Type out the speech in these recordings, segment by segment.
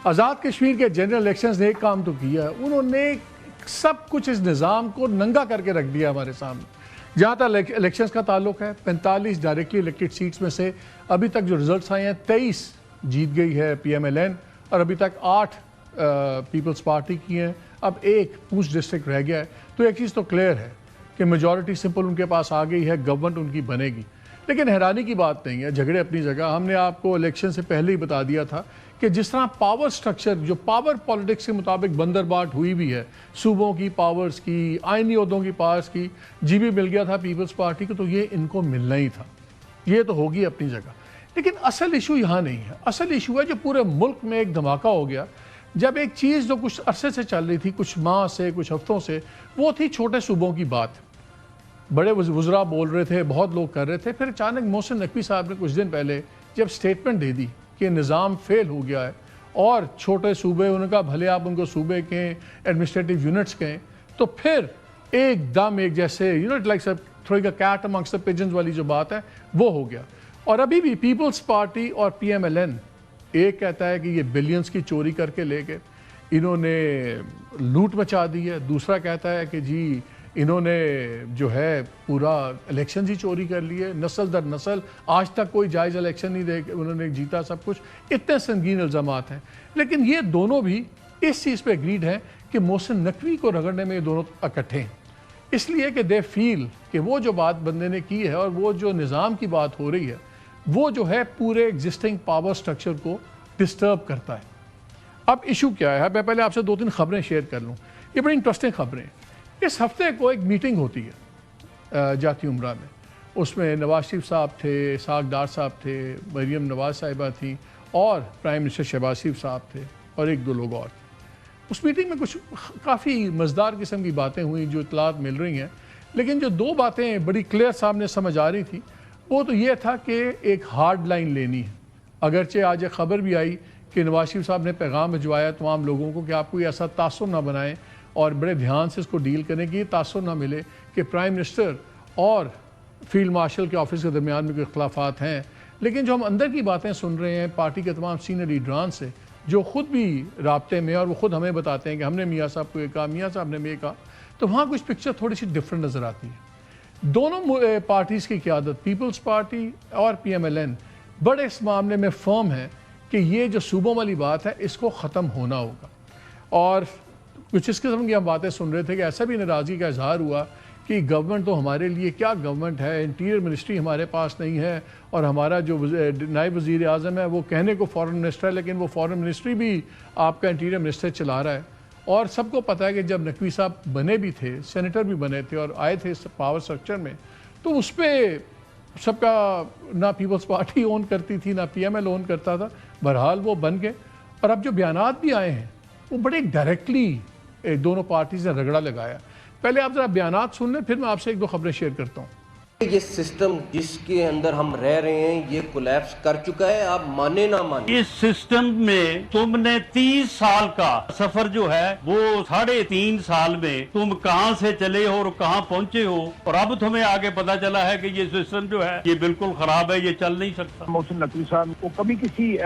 آزاد کشمیر کے general elections نے ایک کام تو کیا ہے، انہوں نے سب کچھ اس نظام کو ننگا کر کے رکھ دیا ہمارے سامنے۔ جہاں تک الیکشنز کا تعلق ہے، 45 ڈائریکٹلی الیکٹڈ سیٹس میں سے ابھی تک جو ریزلٹس آئے ہیں 23 جیت گئی ہے پی ایم ایل این، اور ابھی تک 8 پیپلز پارٹی کی ہیں، اب ایک پونچھ ڈسٹرکٹ رہ گیا ہے۔ تو ایک چیز تو کلیئر ہے کہ میجورٹی سمپل ان کے پاس آ گئی ہے، گورنمنٹ ان کی بنے گی۔ لیکن حیرانی کی بات نہیں ہے، جھگڑے اپنی جگہ۔ ہم نے آپ کو الیکشن سے پہلے ہی بتا دیا تھا کہ جس طرح پاور سٹرکچر جو پاور پالیٹکس کے مطابق بندر بانٹ ہوئی بھی ہے، صوبوں کی پاورز کی، آئینی عہدوں کی پاورز کی، جی بھی مل گیا تھا پیپلز پارٹی کو، تو یہ ان کو ملنا ہی تھا۔ یہ تو ہوگی اپنی جگہ، لیکن اصل ایشو یہاں نہیں ہے۔ اصل ایشو ہے جو پورے ملک میں ایک دھماکہ ہو گیا جب ایک چیز جو کچھ عرصے سے چل رہی تھی، کچھ ماہ سے، کچھ ہفتوں سے، وہ تھی چھوٹے صوبوں کی بات۔ بڑے وزراء بول رہے تھے، بہت لوگ کر رہے تھے، پھر اچانک محسن نقوی صاحب نے کچھ دن پہلے جب سٹیٹمنٹ دے دی کہ نظام فیل ہو گیا ہے اور چھوٹے صوبے، انہوں نے کہا بھلے آپ ان کو صوبے کہیں، ایڈمنسٹریٹو یونٹس کہیں، تو پھر ایک دم ایک جیسے لائک تھوڑی کا کیٹ امنگسٹ دی پجنز والی جو بات ہے وہ ہو گیا۔ اور ابھی بھی پیپلز پارٹی اور پی ایم ایل این ایک کہتا ہے کہ یہ بلینز کی چوری کر کے لے گئے، انہوں نے لوٹ مچا دی ہے، دوسرا کہتا ہے کہ جی انہوں نے جو ہے پورا الیکشن ہی چوری کر لیے، نسل در نسل آج تک کوئی جائز الیکشن نہیں دے، انہوں نے جیتا سب کچھ۔ اتنے سنگین الزامات ہیں، لیکن یہ دونوں بھی اس چیز پہ اگریڈ ہیں کہ محسن نقوی کو رگڑنے میں یہ دونوں اکٹھے ہیں، اس لیے کہ دے فیل کہ وہ جو بات بندے نے کی ہے اور وہ جو نظام کی بات ہو رہی ہے وہ جو ہے پورے ایگزسٹنگ پاور سٹرکچر کو ڈسٹرب کرتا ہے۔ اب ایشو کیا ہے؟ میں پہلے آپ سے 2-3 خبریں شیئر کر لوں، یہ بڑی انٹرسٹنگ خبریں۔ اس ہفتے کو ایک میٹنگ ہوتی ہے جاتی عمرہ میں، اس میں نواز شریف صاحب تھے، اسحاق ڈار صاحب تھے، مریم نواز صاحبہ تھیں، اور پرائم منسٹر شہباز شریف صاحب تھے، اور 1-2 لوگ اور تھے۔ اس میٹنگ میں کچھ کافی مزدار قسم کی باتیں ہوئیں جو اطلاعات مل رہی ہیں، لیکن جو 2 باتیں بڑی کلیئر سامنے سمجھ آ رہی تھی وہ تو یہ تھا کہ ایک ہارڈ لائن لینی ہے۔ اگرچہ آج ایک خبر بھی آئی کہ نواز شریف صاحب نے پیغام بھجوایا تمام لوگوں کو کہ آپ کوئی ایسا تاثر نہ بنائیں اور بڑے دھیان سے اس کو ڈیل کریں کہ یہ تاثر نہ ملے کہ پرائم منسٹر اور فیلڈ مارشل کے آفس کے درمیان میں کوئی اختلافات ہیں۔ لیکن جو ہم اندر کی باتیں سن رہے ہیں پارٹی کے تمام سینئر لیڈران سے، جو خود بھی رابطے میں اور وہ خود ہمیں بتاتے ہیں کہ ہم نے میاں صاحب کو یہ کہا، میاں صاحب نے یہ کہا، تو وہاں کچھ پکچر تھوڑی سی ڈفرنٹ نظر آتی ہے۔ دونوں پارٹیز کی قیادت، پیپلز پارٹی اور پی ایم ایل این، بڑے اس معاملے میں فرم ہے کہ یہ جو صوبوں والی بات ہے اس کو ختم ہونا ہوگا۔ اور کچھ اس قسم کی ہم باتیں سن رہے تھے کہ ایسا بھی ناراضگی کا اظہار ہوا کہ گورنمنٹ تو ہمارے لیے کیا گورنمنٹ ہے، انٹیریئر منسٹری ہمارے پاس نہیں ہے، اور ہمارا جو نائب وزیر اعظم ہے وہ کہنے کو فارن منسٹر ہے لیکن وہ فارن منسٹری بھی آپ کا انٹیریئر منسٹر چلا رہا ہے۔ اور سب کو پتہ ہے کہ جب نقوی صاحب بنے بھی تھے، سینیٹر بھی بنے تھے اور آئے تھے اس پاور سٹرکچر میں، تو اس پہ سب کا نہ پیپلز پارٹی اون کرتی تھی نہ پی ایم ایل اون کرتا تھا۔ بہرحال وہ بن گئے، اور اب جو بیانات بھی آئے ہیں وہ بڑے ڈائریکٹلی دونوں پارٹیز نے رگڑا لگایا۔ پہلے آپ ذرا بیانات سن لیں، پھر میں آپ سے 1-2 خبریں شیئر کرتا ہوں۔ یہ سسٹم جس کے اندر ہم رہ رہے ہیں یہ کولیپس کر چکا ہے، آپ مانے نہ مانے۔ اس سسٹم میں تم نے 30 سال کا سفر جو ہے وہ 3.5 سال میں تم کہاں سے چلے ہو اور کہاں پہنچے ہو، اور اب تمہیں آگے پتا چلا ہے کہ یہ سسٹم جو ہے یہ بالکل خراب ہے، یہ چل نہیں سکتا۔ محسن نقوی صاحب کو کبھی کسی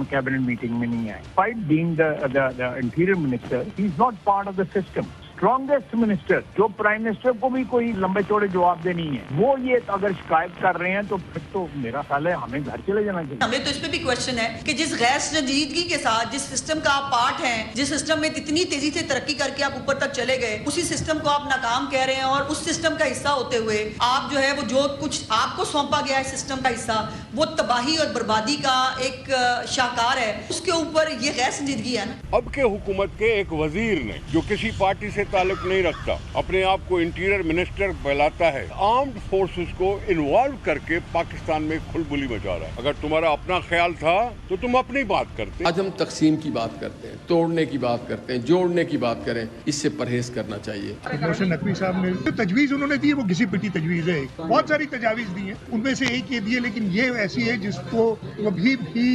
کیبنٹ میٹنگ میں نہیں آئے۔ Despite being the interior minister, he is not part of the system. Strongest minister جو پرائم منسٹر کو بھی کوئی لمبے چوڑے جواب دے نہیں ہے، وہ یہ اگر شکایت کر رہے ہیں تو پھر تو میرا خیال ہے ہمیں گھر چلے جانا چاہیے۔ ہمیں تو اس پہ بھی کوشچن ہے کہ جس غیر سنجیدگی کے ساتھ جس سسٹم کا آپ پارٹ ہیں، جس سسٹم میں اتنی تیزی سے ترقی کر کے آپ اوپر تک چلے گئے، اسی سسٹم کو آپ ناکام کہہ رہے ہیں، اور اس سسٹم کا حصہ ہوتے ہوئے آپ جو ہے وہ جو کچھ آپ کو سونپا گیا ہے سسٹم کا حصہ، وہ تباہی اور بربادی کا ایک شاہکار ہے، اس کے اوپر یہ غیر سنجیدگی ہے نا۔ اب کے حکومت کے ایک وزیر نے جو کسی پارٹی سے تعلق نہیں رکھتا، اپنے آپ کو انٹیریئر منسٹر بہلاتا ہے، آرمڈ فورسز کو انوالو کر کے پاکستان میں کھلبلی مچا رہا ہے۔ اگر تمہارا اپنا خیال تھا تو تم اپنی بات کرتے۔ آج ہم تقسیم کی بات کرتے ہیں، توڑنے کی بات کرتے ہیں، جوڑنے کی بات کریں، اس سے پرہیز کرنا چاہیے۔ محسن نقوی صاحب نے جو تجویز انہوں نے دی وہ گھسی پٹی تجویز ہے، بہت ساری تجاویز دی ہیں، ان میں سے ایک یہ دی ہے، لیکن یہ ایسی ہے جس کو کبھی بھی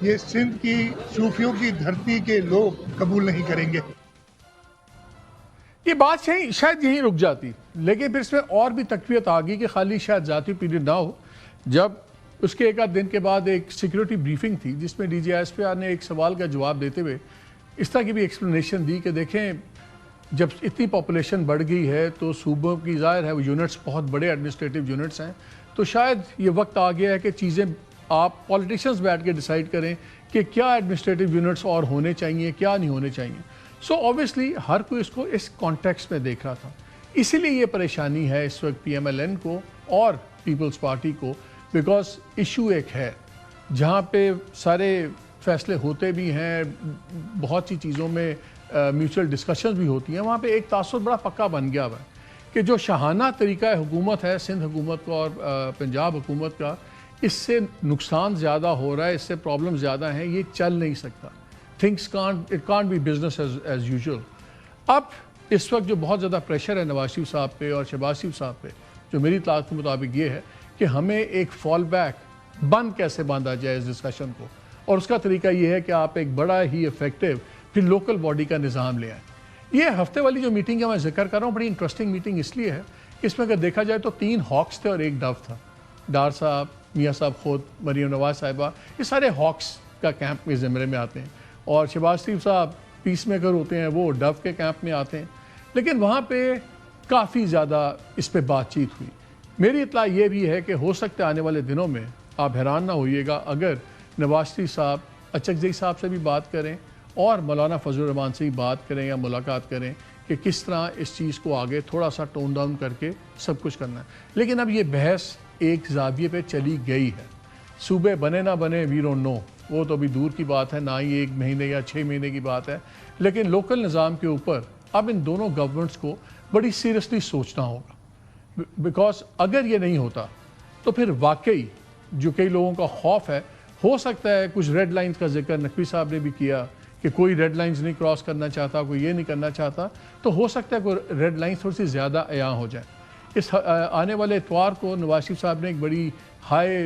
یہ سندھ کی صوفیوں کی دھرتی کے لوگ قبول نہیں کریں گے۔ یہ بات شاید یہیں رک جاتی، لیکن پھر اس میں اور بھی تقویت آ گئی کہ خالی شاید ذاتی پیریڈ نہ ہو۔ جب اس کے ایک آدھ دن کے بعد ایک سیکیورٹی بریفنگ تھی جس میں D G S P R نے ایک سوال کا جواب دیتے ہوئے اس طرح کی بھی ایکسپلینیشن دی کہ دیکھیں جب اتنی پاپولیشن بڑھ گئی ہے تو صوبوں کی ظاہر ہے وہ یونٹس بہت بڑے ایڈمنسٹریٹو یونٹس ہیں، تو شاید یہ وقت آ گیا ہے کہ چیزیں آپ پولیٹیشنز بیٹھ کے ڈیسائیڈ کریں کہ کیا ایڈمنسٹریٹو یونٹس اور ہونے چاہیے کیا نہیں ہونے چاہیے. سو اوبیسلی ہر کوئی اس کو اس کانٹیکسٹ میں دیکھ رہا تھا. اسی لیے یہ پریشانی ہے اس وقت پی ایم ایل این کو اور پیپلز پارٹی کو، بیکاز ایشو ایک ہے جہاں پہ سارے فیصلے ہوتے بھی ہیں، بہت سی چیزوں میں میوچل ڈسکشنز بھی ہوتی ہیں، وہاں پہ ایک تعصب بڑا پکا بن گیا ہوا ہے کہ جو شاہانہ طریقہ حکومت ہے سندھ حکومت کا اور پنجاب حکومت کا، اس سے نقصان زیادہ ہو رہا ہے، اس سے پرابلم زیادہ ہیں، یہ چل نہیں سکتا. Things can't be business as usual. اب اس وقت جو بہت زیادہ پریشر ہے نواز شریف صاحب پہ اور شہباز شریف صاحب پہ، جو میری اطلاعات کے مطابق یہ ہے کہ ہمیں ایک فال بیک بند کیسے باندھا جائے اس ڈسکشن کو، اور اس کا طریقہ یہ ہے کہ آپ ایک بڑا ہی افیکٹو پھر لوکل باڈی کا نظام لے آئیں. یہ ہفتے والی جو میٹنگ ہے میں ذکر کر رہا ہوں، بڑی انٹرسٹنگ میٹنگ اس لیے ہے کہ اس میں اگر دیکھا جائے تو 3 ہاکس تھے اور 1 ڈو تھا. ڈار صاحب، میاں صاحب خود، مریم نواز صاحبہ، یہ سارے ہاکس کا کیمپ کے زمرے میں آتے ہیں، اور شہباز شریف صاحب پیس میکر ہوتے ہیں، وہ ڈو کے کیمپ میں آتے ہیں. لیکن وہاں پہ کافی زیادہ اس پہ بات چیت ہوئی. میری اطلاع یہ بھی ہے کہ ہو سکتا ہے آنے والے دنوں میں آپ حیران نہ ہوئیے گا اگر نواز شریف صاحب اچکزئی صاحب سے بھی بات کریں اور مولانا فضل الرحمان سے بھی بات کریں یا ملاقات کریں کہ کس طرح اس چیز کو آگے تھوڑا سا ٹون ڈاؤن کر کے سب کچھ کرنا ہے. لیکن اب یہ بحث ایک زاویے پہ چلی گئی ہے. صوبے بنے نہ بنے وی ڈونٹ نو، وہ تو ابھی دور کی بات ہے، نہ ہی 1 مہینے یا 6 مہینے کی بات ہے. لیکن لوکل نظام کے اوپر اب ان دونوں گورنمنٹس کو بڑی سیریسلی سوچنا ہوگا، بیکاز اگر یہ نہیں ہوتا تو پھر واقعی جو کئی لوگوں کا خوف ہے، ہو سکتا ہے کچھ ریڈ لائنز کا ذکر نقوی صاحب نے بھی کیا کہ کوئی ریڈ لائنز نہیں کراس کرنا چاہتا، کوئی یہ نہیں کرنا چاہتا، تو ہو سکتا ہے کوئی ریڈ لائنز تھوڑی سی زیادہ عیاں ہو جائیں. اس آنے والے اتوار کو نواز شریف صاحب نے ایک بڑی ہائی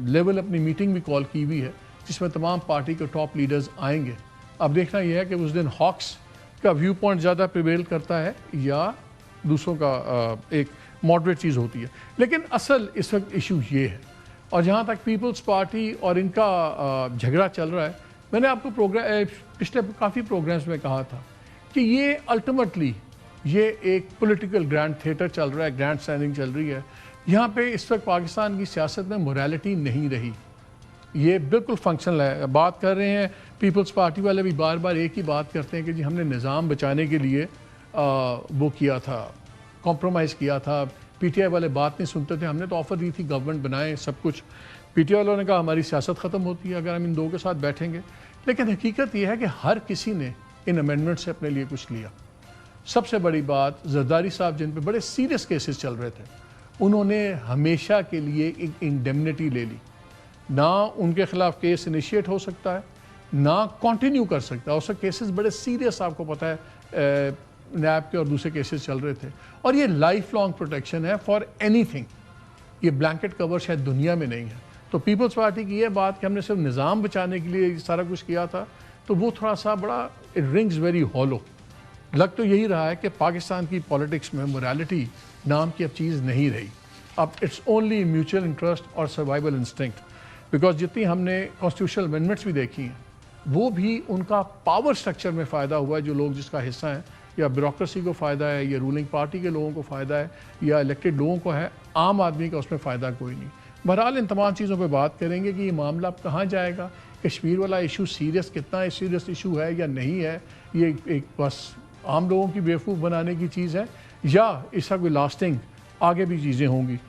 لیول اپنی میٹنگ بھی کال کی ہوئی ہے جس میں تمام پارٹی کے ٹاپ لیڈرز آئیں گے. اب دیکھنا یہ ہے کہ اس دن ہاکس کا ویو پوائنٹ زیادہ پریویل کرتا ہے یا دوسروں کا ایک ماڈریٹ چیز ہوتی ہے. لیکن اصل اس وقت ایشو یہ ہے، اور جہاں تک پیپلز پارٹی اور ان کا جھگڑا چل رہا ہے، میں نے آپ کو پچھلے کافی پروگرامز میں کہا تھا کہ یہ الٹیمیٹلی یہ ایک پولیٹیکل گرینڈ تھیٹر چل رہا ہے، گرینڈ اسٹینڈنگ چل رہی ہے. یہاں پہ اس وقت پاکستان کی سیاست میں موریلٹی نہیں رہی، یہ بالکل فنکشنل ہے. بات کر رہے ہیں پیپلز پارٹی والے بھی بار بار ایک ہی بات کرتے ہیں کہ جی ہم نے نظام بچانے کے لیے وہ کیا تھا، کمپرومائز کیا تھا. پی ٹی آئی والے بات نہیں سنتے تھے، ہم نے تو آفر دی تھی گورنمنٹ بنائیں سب کچھ. پی ٹی آئی والوں نے کہا ہماری سیاست ختم ہوتی ہے اگر ہم ان 2 کے ساتھ بیٹھیں گے. لیکن حقیقت یہ ہے کہ ہر کسی نے ان امینڈمنٹ سے اپنے لیے کچھ لیا. سب سے بڑی بات زرداری صاحب جن پہ بڑے سیریس کیسز چل رہے تھے، انہوں نے ہمیشہ کے لیے ایک انڈیمنٹی لے لی. نہ ان کے خلاف کیس انیشیٹ ہو سکتا ہے، نہ کنٹینیو کر سکتا ہے. اس وقت کیسز بڑے سیریس آپ کو پتہ ہے نیب کے اور دوسرے کیسز چل رہے تھے، اور یہ لائف لانگ پروٹیکشن ہے فار اینی تھنگ. یہ بلینکٹ کور شاید دنیا میں نہیں ہے. تو پیپلز پارٹی کی یہ بات کہ ہم نے صرف نظام بچانے کے لیے سارا کچھ کیا تھا، تو وہ تھوڑا سا بڑا اٹ رنگز ویری ہالو. لگ تو یہی رہا ہے کہ پاکستان کی پالیٹکس میں موریلٹی نام کی اب چیز نہیں رہی. اب اٹس اونلی میوچل انٹرسٹ اور سروائیول انسٹنکٹ. بیکاز جتنی ہم نے کانسٹیٹیوشنل امینڈمنٹس بھی دیکھی ہیں، وہ بھی ان کا پاور سٹرکچر میں فائدہ ہوا ہے. جو لوگ جس کا حصہ ہیں، یا بیوروکریسی کو فائدہ ہے، یا رولنگ پارٹی کے لوگوں کو فائدہ ہے، یا الیکٹڈ لوگوں کو ہے، عام آدمی کا اس میں فائدہ کوئی نہیں. بہرحال ان تمام چیزوں پہ بات کریں گے کہ یہ معاملہ اب کہاں جائے گا. کشمیر والا ایشو سیریس کتنا سیریس ایشو ہے یا نہیں ہے، یہ ایک بس عام لوگوں کی بیوقوف بنانے کی چیز ہے، یا اس کا کوئی لاسٹنگ آگے بھی چیزیں ہوں گی.